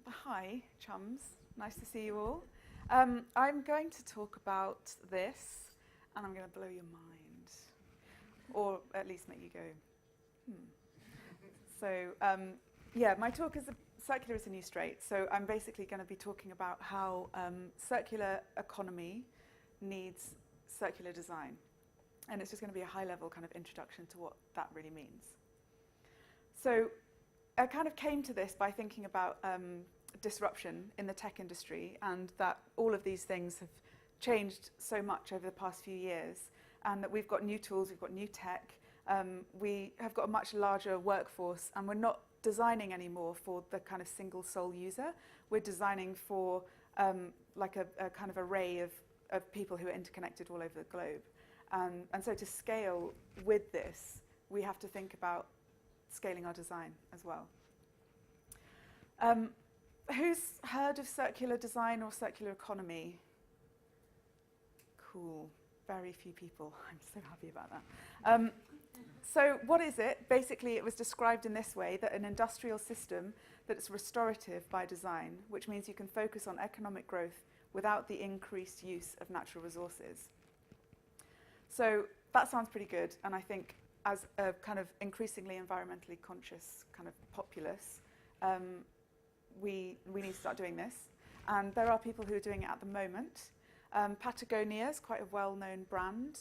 Hi, chums. Nice to see you all. I'm going to talk about this, and I'm going to blow your mind, or at least make you go, So, yeah, my talk is circular is a new straight. So I'm basically going to be talking about how circular economy needs circular design. And it's just going to be a high-level kind of introduction to what that really means. So I kind of came to this by thinking about disruption in the tech industry, and that all of these things have changed so much over the past few years, and that we've got new tools, we've got new tech, we have got a much larger workforce, and we're not designing anymore for the kind of single sole user. We're designing for like a kind of array of people who are interconnected all over the globe. And so to scale with this, we have to think about scaling our design as well. Who's heard of circular design or circular economy? Cool. Very few people. I'm so happy about that. So what is it? Basically, it was described in this way, that an industrial system that's restorative by design, which means you can focus on economic growth without the increased use of natural resources. So that sounds pretty good, and I think as a kind of increasingly environmentally conscious kind of populace, we need to start doing this. And there are people who are doing it at the moment. Patagonia is quite a well-known brand.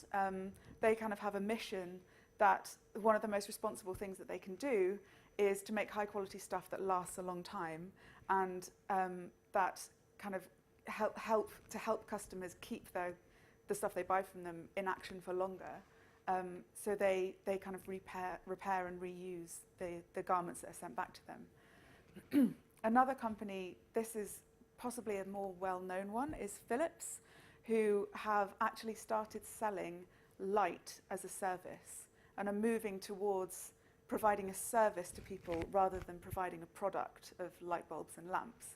They kind of have a mission that one of the most responsible things that they can do is to make high-quality stuff that lasts a long time, and that kind of help customers keep the stuff they buy from them in action for longer. So they kind of repair and reuse the garments that are sent back to them. Another company, this is possibly a more well-known one, is Philips, who have actually started selling light as a service and are moving towards providing a service to people rather than providing a product of light bulbs and lamps.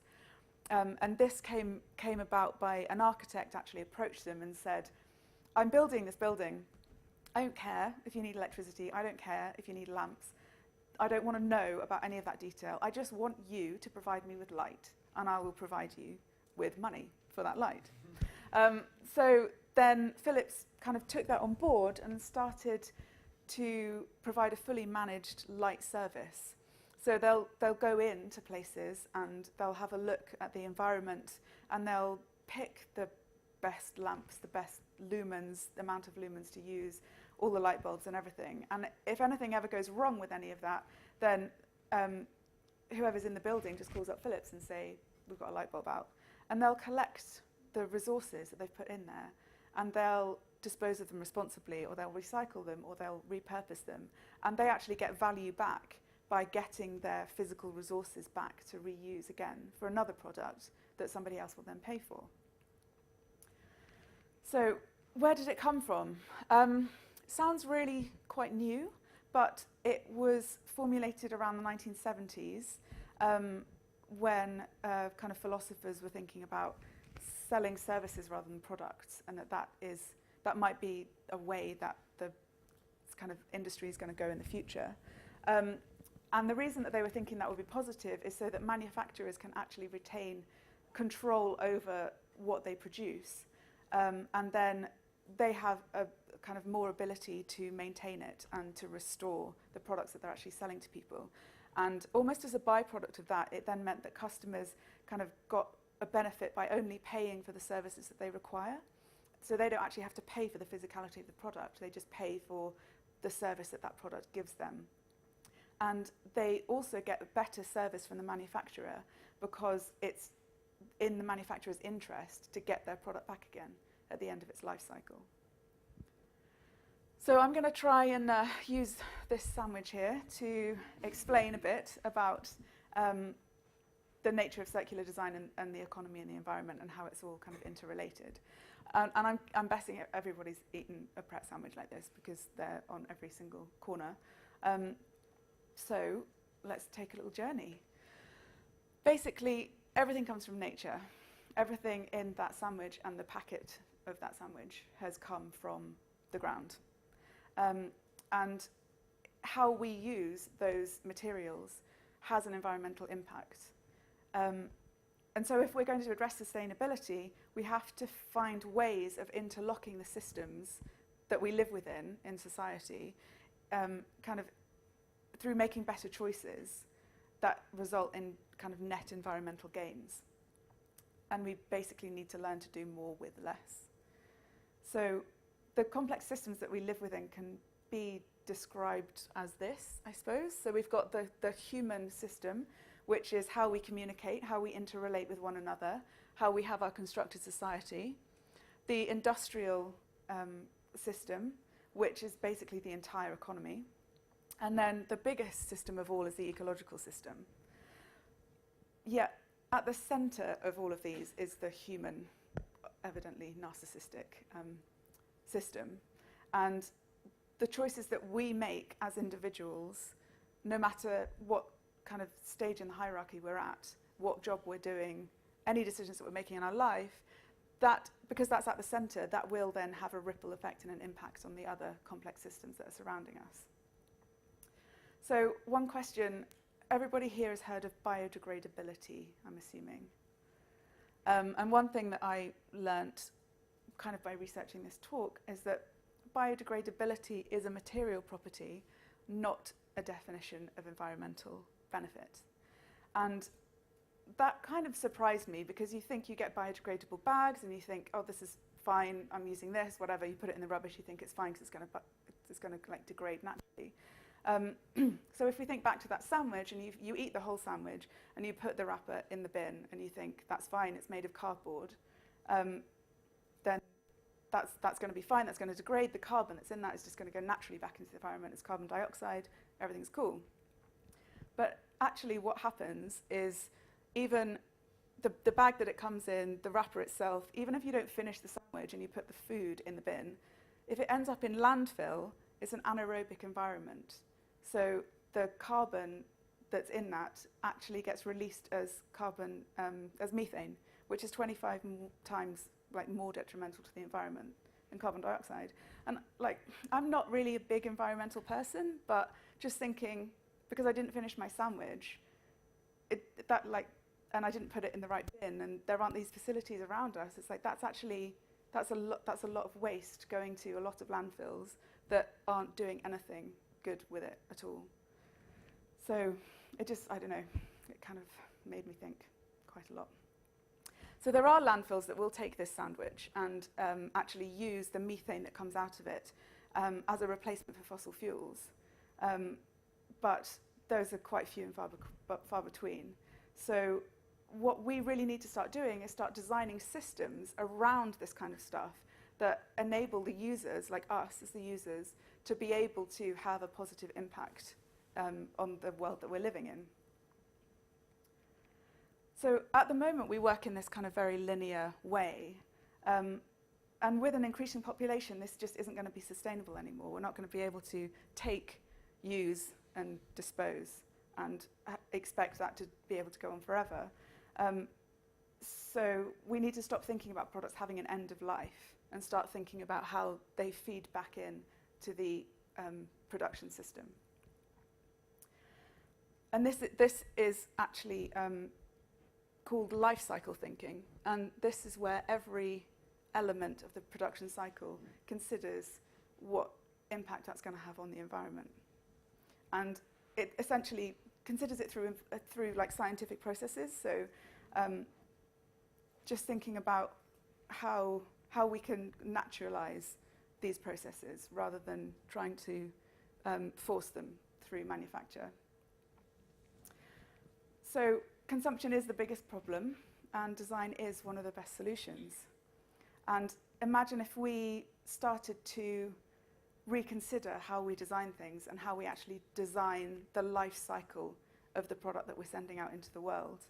And this came about by an architect actually approached them and said, I'm building this building. I don't care if you need electricity. I don't care if you need lamps. I don't want to know about any of that detail. I just want you to provide me with light, and I will provide you with money for that light. So then Philips kind of took that on board and started to provide a fully managed light service. So they'll go into places and they'll have a look at the environment, and they'll pick the best lamps, the best lumens, the amount of lumens to use, all the light bulbs and everything. And if anything ever goes wrong with any of that, then whoever's in the building just calls up Philips and say, we've got a light bulb out. And they'll collect the resources that they've put in there, and they'll dispose of them responsibly, or they'll recycle them, or they'll repurpose them. And they actually get value back by getting their physical resources back to reuse again for another product that somebody else will then pay for. So where did it come from? Sounds really quite new, but it was formulated around the 1970s when kind of philosophers were thinking about selling services rather than products, and that might be a way that the kind of industry is going to go in the future. And the reason that they were thinking that would be positive is so that manufacturers can actually retain control over what they produce, and then they have a kind of more ability to maintain it and to restore the products that they're actually selling to people. And almost as a byproduct of that, it then meant that customers kind of got a benefit by only paying for the services that they require. So they don't actually have to pay for the physicality of the product, they just pay for the service that that product gives them. And they also get a better service from the manufacturer because it's in the manufacturer's interest to get their product back again at the end of its life cycle. So I'm going to try and use this sandwich here to explain a bit about the nature of circular design and the economy and the environment and how it's all kind of interrelated. And I'm betting everybody's eaten a Pret sandwich like this because they're on every single corner. So let's take a little journey. Basically, everything comes from nature. Everything in that sandwich and the packet of that sandwich has come from the ground. And how we use those materials has an environmental impact. And so if we're going to address sustainability, we have to find ways of interlocking the systems that we live within in society, kind of through making better choices that result in kind of net environmental gains. And we basically need to learn to do more with less. So the complex systems that we live within can be described as this, I suppose. So we've got the human system, which is how we communicate, how we interrelate with one another, how we have our constructed society. The industrial system, which is basically the entire economy. And then the biggest system of all is the ecological system. Yet at the center of all of these is the human, evidently narcissistic system. And the choices that we make as individuals, no matter what kind of stage in the hierarchy we're at, what job we're doing, any decisions that we're making in our life, that, because that's at the center, that will then have a ripple effect and an impact on the other complex systems that are surrounding us. So one question, everybody here has heard of biodegradability, I'm assuming. And one thing that I learnt kind of by researching this talk is that biodegradability is a material property, not a definition of environmental benefit. And that kind of surprised me, because you think you get biodegradable bags and you think, oh, this is fine, I'm using this, whatever, you put it in the rubbish, you think it's fine because it's going to like degrade naturally. So if we think back to that sandwich and you eat the whole sandwich and you put the wrapper in the bin and you think that's fine, it's made of cardboard, then that's going to be fine, that's going to degrade. The carbon that's in that is just going to go naturally back into the environment as carbon dioxide, everything's cool. But actually what happens is even the bag that it comes in, the wrapper itself, even if you don't finish the sandwich and you put the food in the bin, if it ends up in landfill, it's an anaerobic environment. So the carbon that's in that actually gets released as carbon, as methane, which is 25 times like more detrimental to the environment than carbon dioxide. And like, I'm not really a big environmental person, but just thinking, because I didn't finish my sandwich, and I didn't put it in the right bin, and there aren't these facilities around us, it's like that's a lot of waste going to a lot of landfills that aren't doing anything good with it at all. So it just, I don't know, it kind of made me think quite a lot. So there are landfills that will take this sandwich and actually use the methane that comes out of it as a replacement for fossil fuels. But those are quite few and far between. So what we really need to start doing is start designing systems around this kind of stuff that enable the users, like us as the users, to be able to have a positive impact on the world that we're living in. So at the moment, we work in this kind of very linear way. And with an increasing population, this just isn't going to be sustainable anymore. We're not going to be able to take, use, and dispose and expect that to be able to go on forever. So we need to stop thinking about products having an end of life and start thinking about how they feed back in to the production system. And this is actually called life cycle thinking. And this is where every element of the production cycle considers what impact that's going to have on the environment. And it essentially considers it through like scientific processes. So just thinking about how we can naturalize these processes rather than trying to force them through manufacture. So consumption is the biggest problem, and design is one of the best solutions. And imagine if we started to reconsider how we design things and how we actually design the life cycle of the product that we're sending out into the world,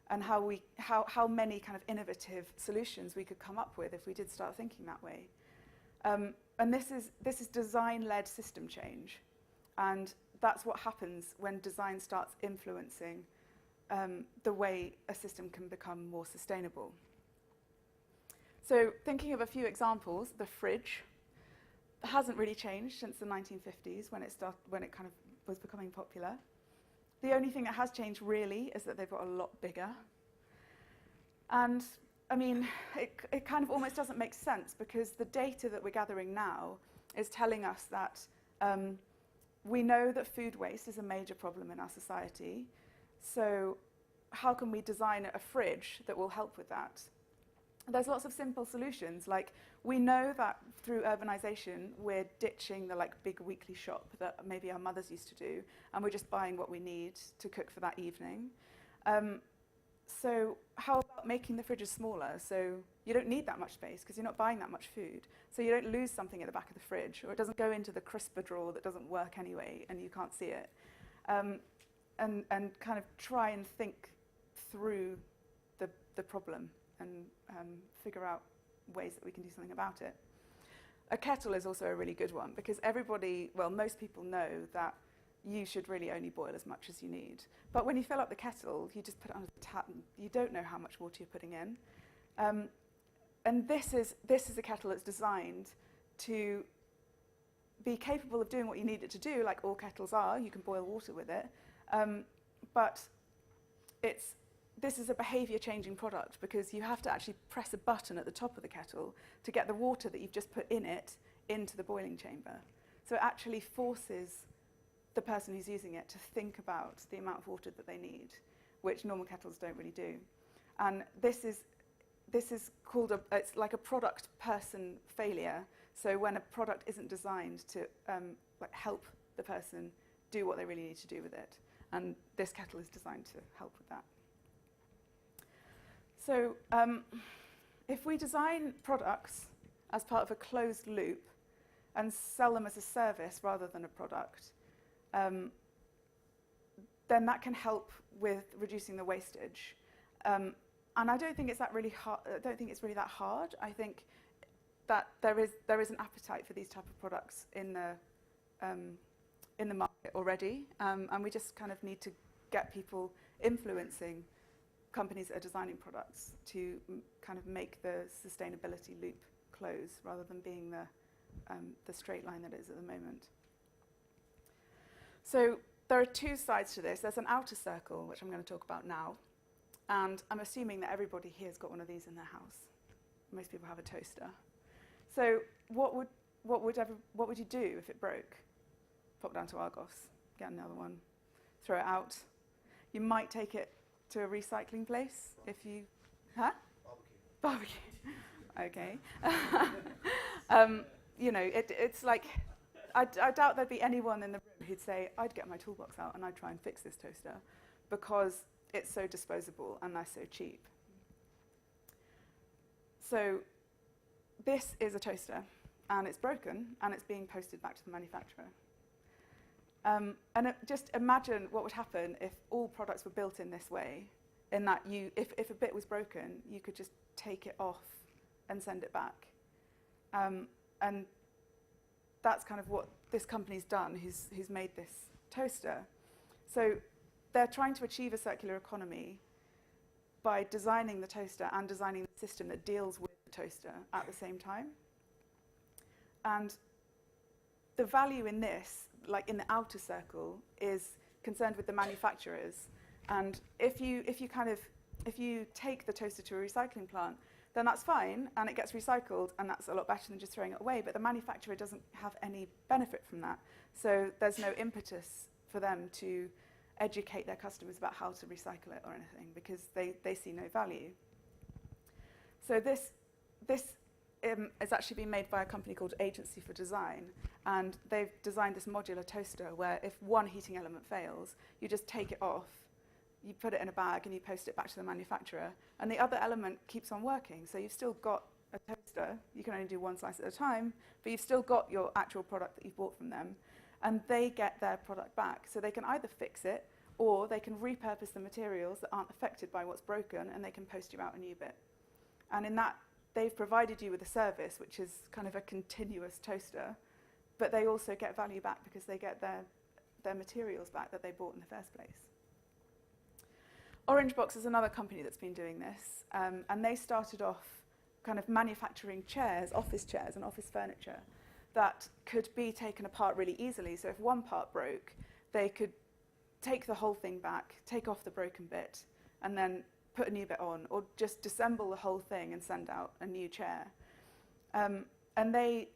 and how many kind of innovative solutions we could come up with if we did start thinking that way. And this is design-led system change, and that's what happens when design starts influencing the way a system can become more sustainable. So thinking of a few examples, the fridge hasn't really changed since the 1950s when it kind of was becoming popular. The only thing that has changed really is that they've got a lot bigger. And I mean, it kind of almost doesn't make sense because the data that we're gathering now is telling us that we know that food waste is a major problem in our society. So how can we design a fridge that will help with that? There's lots of simple solutions. Like, we know that through urbanization, we're ditching the big weekly shop that maybe our mothers used to do, and we're just buying what we need to cook for that evening. So how about making the fridges smaller? So you don't need that much space because you're not buying that much food. So you don't lose something at the back of the fridge, or it doesn't go into the crisper drawer that doesn't work anyway and you can't see it. And kind of try and think through the problem and figure out ways that we can do something about it. A kettle is also a really good one because most people know that you should really only boil as much as you need. But when you fill up the kettle, you just put it under the tap and you don't know how much water you're putting in. And this is a kettle that's designed to be capable of doing what you need it to do, like all kettles are. You can boil water with it. But this is a behavior-changing product because you have to actually press a button at the top of the kettle to get the water that you've just put in it into the boiling chamber. So it actually forces the person who's using it to think about the amount of water that they need, which normal kettles don't really do. And this is called it's like a product person failure. So when a product isn't designed to help the person do what they really need to do with it. And this kettle is designed to help with that. So if we design products as part of a closed loop and sell them as a service rather than a product, then that can help with reducing the wastage. And I don't think it's really that hard. I think that there is an appetite for these type of products in the market already, and we just kind of need to get people influencing companies that are designing products to kind of make the sustainability loop close rather than being the straight line that it is at the moment. So there are two sides to this. There's an outer circle, which I'm going to talk about now, and I'm assuming that everybody here has got one of these in their house. Most people have a toaster. So what would you do if it broke? Pop down to Argos, get another one, throw it out. You might take it to a recycling place if you, Barbecue. Okay. It's like, I doubt there'd be anyone in the room who'd say, I'd get my toolbox out and I'd try and fix this toaster because it's so disposable and they're so cheap. So this is a toaster and it's broken and it's being posted back to the manufacturer. And just imagine what would happen if all products were built in this way, in that if a bit was broken, you could just take it off and send it back. And that's kind of what this company's done, who's made this toaster. So they're trying to achieve a circular economy by designing the toaster and designing the system that deals with the toaster at the same time. And the value in this, like in the outer circle, is concerned with the manufacturers. And if you take the toaster to a recycling plant, then that's fine, and it gets recycled, and that's a lot better than just throwing it away. But the manufacturer doesn't have any benefit from that. So there's no impetus for them to educate their customers about how to recycle it or anything, because they see no value. So this is actually been made by a company called Agency for Design, and they've designed this modular toaster where if one heating element fails, you just take it off, you put it in a bag and you post it back to the manufacturer, and the other element keeps on working. So you've still got a toaster, you can only do one slice at a time, but you've still got your actual product that you've bought from them, and they get their product back. So they can either fix it, or they can repurpose the materials that aren't affected by what's broken, and they can post you out a new bit. And in that, they've provided you with a service, which is kind of a continuous toaster, but they also get value back because they get their materials back that they bought in the first place. Orangebox is another company that's been doing this, and they started off kind of manufacturing chairs, office chairs and office furniture that could be taken apart really easily. So if one part broke, they could take the whole thing back, take off the broken bit, and then put a new bit on, or just disassemble the whole thing and send out a new chair. And they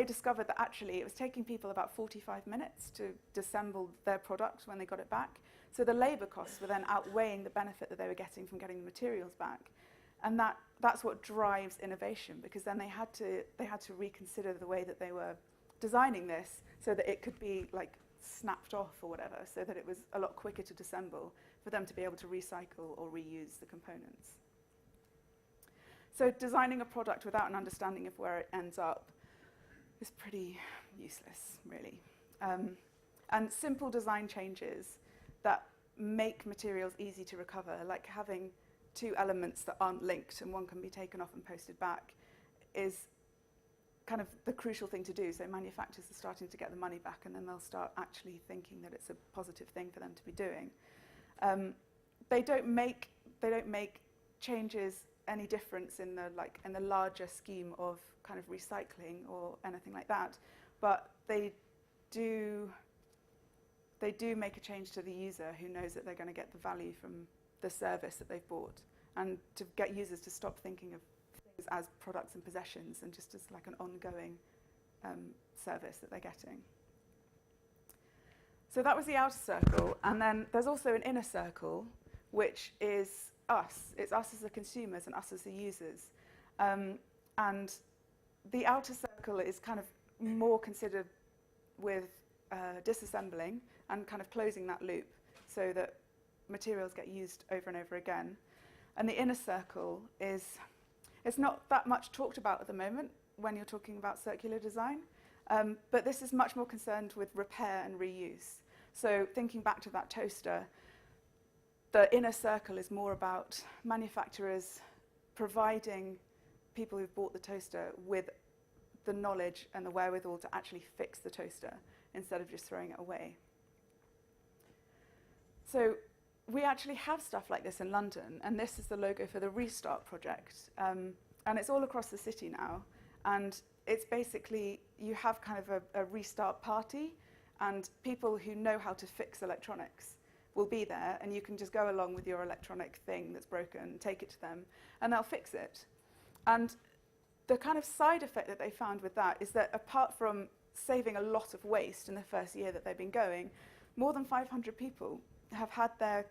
discovered that actually it was taking people about 45 minutes to disassemble their product when they got it back. So the labour costs were then outweighing the benefit that they were getting from getting the materials back. And that's what drives innovation, because then they had to reconsider the way that they were designing this so that it could be like snapped off or whatever, so that it was a lot quicker to disassemble for them to be able to recycle or reuse the components. So designing a product without an understanding of where it ends up is pretty useless, really. And simple design changes that make materials easy to recover, like having two elements that aren't linked and one can be taken off and posted back, is kind of the crucial thing to do. So manufacturers are starting to get the money back, and then they'll start actually thinking that it's a positive thing for them to be doing. They don't make changes any difference in the larger scheme of kind of recycling or anything like that, but they do make a change to the user, who knows that they're going to get the value from the service that they've bought, and to get users to stop thinking of things as products and possessions and just as like an ongoing service that they're getting. So that was the outer circle, and then there's also an inner circle, which is us. It's us as the consumers and us as the users. And the outer circle is kind of more considered with disassembling and kind of closing that loop so that materials get used over and over again. And the inner circle it's not that much talked about at the moment when you're talking about circular design, but this is much more concerned with repair and reuse. So thinking back to that toaster, the inner circle is more about manufacturers providing people who've bought the toaster with the knowledge and the wherewithal to actually fix the toaster instead of just throwing it away. So we actually have stuff like this in London, and this is the logo for the Restart project. And it's all across the city now. And it's basically, you have kind of a restart party, and people who know how to fix electronics will be there, and you can just go along with your electronic thing that's broken, take it to them, and they'll fix it. And the kind of side effect that they found with that is that apart from saving a lot of waste in the first year that they've been going, more than 500 people have had their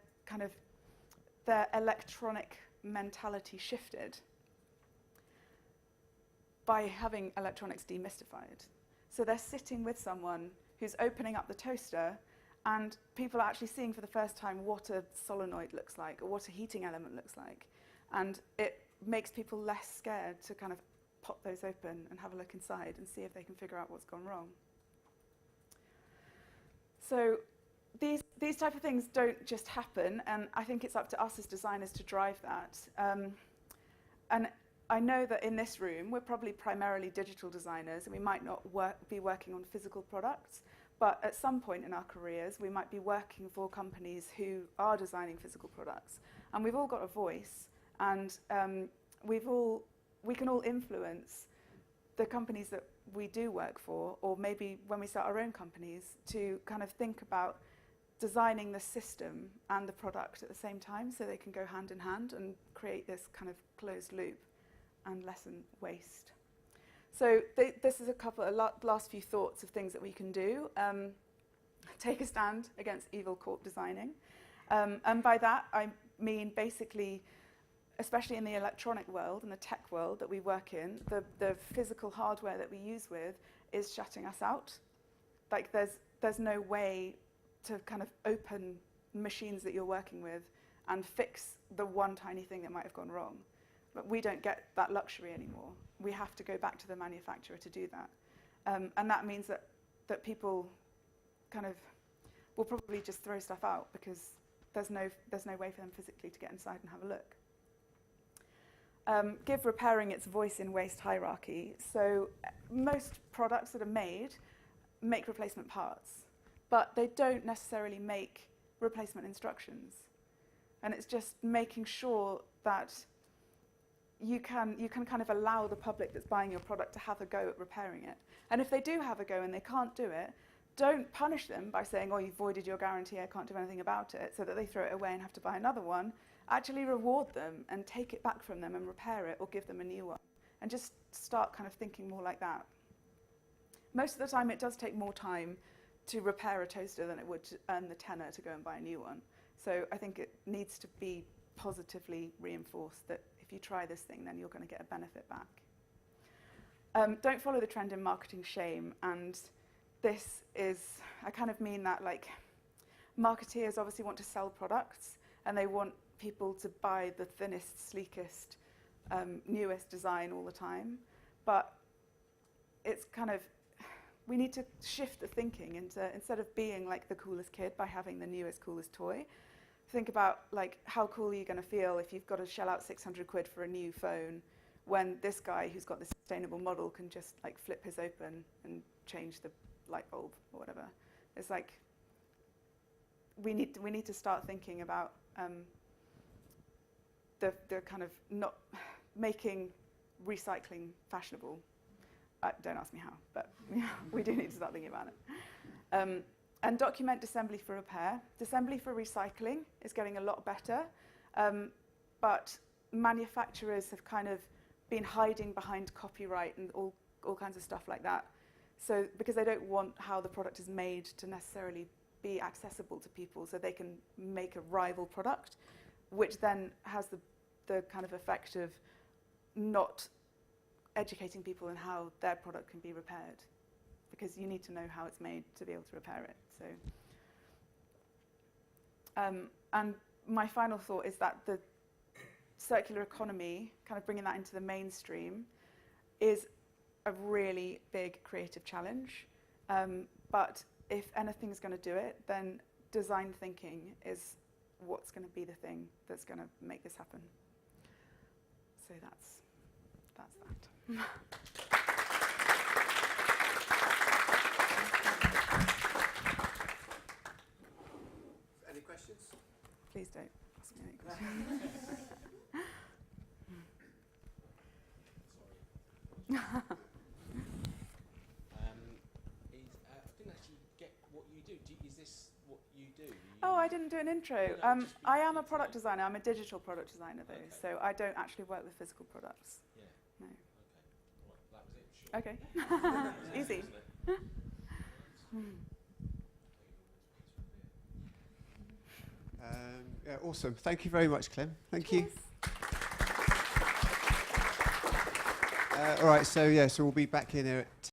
electronic mentality shifted by having electronics demystified. So they're sitting with someone who's opening up the toaster, and people are actually seeing for the first time what a solenoid looks like or what a heating element looks like. And it makes people less scared to kind of pop those open and have a look inside and see if they can figure out what's gone wrong. So these type of things don't just happen, and I think it's up to us as designers to drive that. And I know that in this room, we're probably primarily digital designers, and we might not be working on physical products, but at some point in our careers, we might be working for companies who are designing physical products. And we've all got a voice, and we can all influence the companies that we do work for, or maybe when we start our own companies, to kind of think about designing the system and the product at the same time so they can go hand in hand and create this kind of closed loop and lessen waste. So this is last few thoughts of things that we can do. Take a stand against evil corp designing. And by that, I mean basically, especially in the electronic world and the tech world that we work in, the physical hardware that we use with is shutting us out. Like there's no way to kind of open machines that you're working with and fix the one tiny thing that might have gone wrong. But we don't get that luxury anymore. We have to go back to the manufacturer to do that. And that means that people kind of will probably just throw stuff out because there's no way for them physically to get inside and have a look. Give repairing its voice in waste hierarchy. So most products that are made make replacement parts, but they don't necessarily make replacement instructions. And it's just making sure that you can kind of allow the public that's buying your product to have a go at repairing it. And if they do have a go and they can't do it, don't punish them by saying, oh, you've voided your guarantee, I can't do anything about it, so that they throw it away and have to buy another one. Actually reward them and take it back from them and repair it or give them a new one. And just start kind of thinking more like that. Most of the time, it does take more time to repair a toaster than it would to earn the tenner to go and buy a new one. So I think it needs to be positively reinforced that if you try this thing, then you're going to get a benefit back. Don't follow the trend in marketing shame. And this is, I kind of mean that, like, marketeers obviously want to sell products and they want people to buy the thinnest, sleekest, newest design all the time. But it's kind of, we need to shift the thinking into, instead of being like the coolest kid by having the newest, coolest toy, think about like how cool are you going to feel if you've got to shell out 600 quid for a new phone when this guy who's got this sustainable model can just like flip his open and change the light bulb or whatever. It's like we need to start thinking about the kind of not making recycling fashionable. Don't ask me how, but yeah, we do need to start thinking about it. And document disassembly for repair. Disassembly for recycling is getting a lot better, but manufacturers have kind of been hiding behind copyright and all kinds of stuff like that. So because they don't want how the product is made to necessarily be accessible to people, so they can make a rival product, which then has the kind of effect of not educating people in how their product can be repaired, because you need to know how it's made to be able to repair it. So, and my final thought is that the circular economy, kind of bringing that into the mainstream, is a really big creative challenge. But if anything is going to do it, then design thinking is what's going to be the thing that's going to make this happen. So that's that. Any questions? Please don't ask me any questions. Sorry. I didn't actually get what you do. Is this what you do? Oh, I didn't do an intro. I am a product designer. I'm a digital product designer, though, so I don't actually work with physical products. Yeah. No. Okay. Well, that was it. Sure. Okay. Easy. Yeah, awesome. Thank you very much, Clem. Thank you. All right, so we'll be back in here at